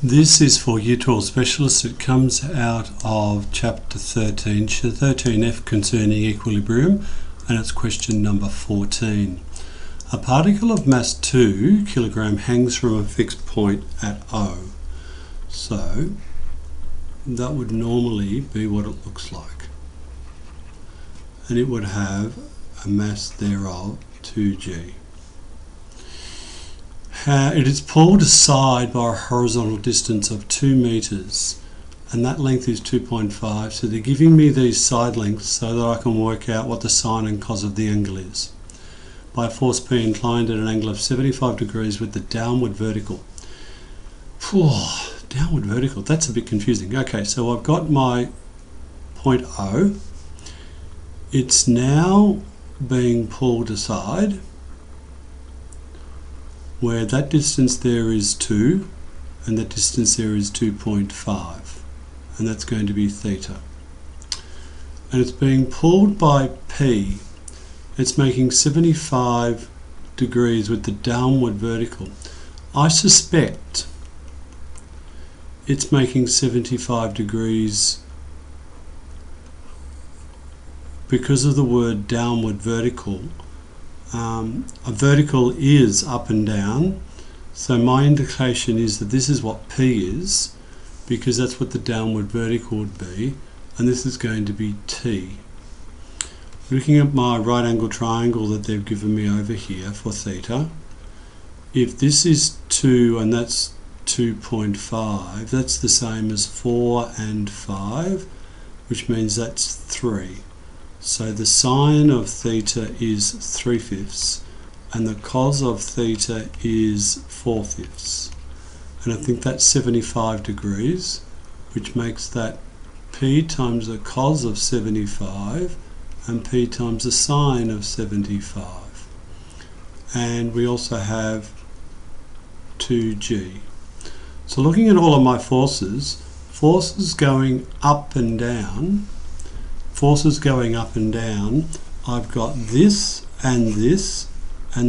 This is for Year 12 Specialists. It comes out of Chapter 13, 13F concerning equilibrium, and it's question number 14. A particle of mass 2 kilogram hangs from a fixed point at O. So that would normally be what it looks like. And it would have a mass thereof 2g. It is pulled aside by a horizontal distance of 2 meters, and that length is 2.5. So they're giving me these side lengths so that I can work out what the sine and cos of the angle is. By a force P inclined at an angle of 75 degrees with the downward vertical. Downward vertical, that's a bit confusing. Okay, so I've got my point O. It's now being pulled aside, where that distance there is 2 and that distance there is 2.5, and that's going to be theta. And it's being pulled by P. It's making 75 degrees with the downward vertical. I suspect it's making 75 degrees because of the word downward vertical. A vertical is up and down, so my indication is that this is what P is, because that's what the downward vertical would be, and this is going to be T. Looking at my right angle triangle that they've given me over here for theta, if this is 2 and that's 2.5, that's the same as 4 and 5, which means that's 3. So the sine of theta is 3/5 and the cos of theta is 4/5. And I think that's 75 degrees, which makes that P times the cos of 75 and P times the sine of 75. And we also have 2g. So looking at all of my forces going up and down, I've got this, and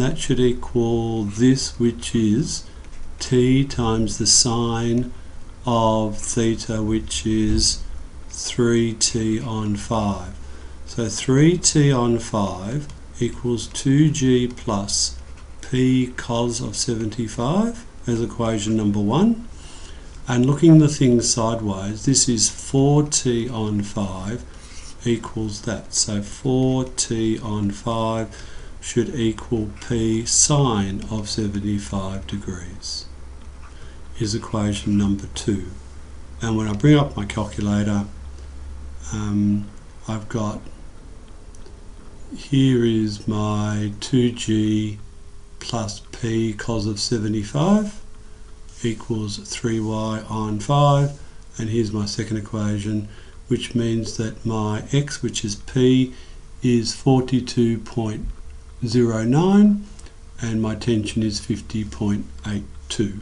that should equal this, which is t times the sine of theta, which is 3t on 5. So 3t on 5 equals 2g plus p cos of 75 as equation number 1. And looking the things sideways, this is 4t on 5 equals that. So 4t on 5 should equal p sine of 75 degrees is equation number 2. And when I bring up my calculator, I've got, here is my 2g plus p cos of 75 equals 3y on 5, and here's my second equation, which means that my x, which is p, is 42.09 and my tension is 50.82.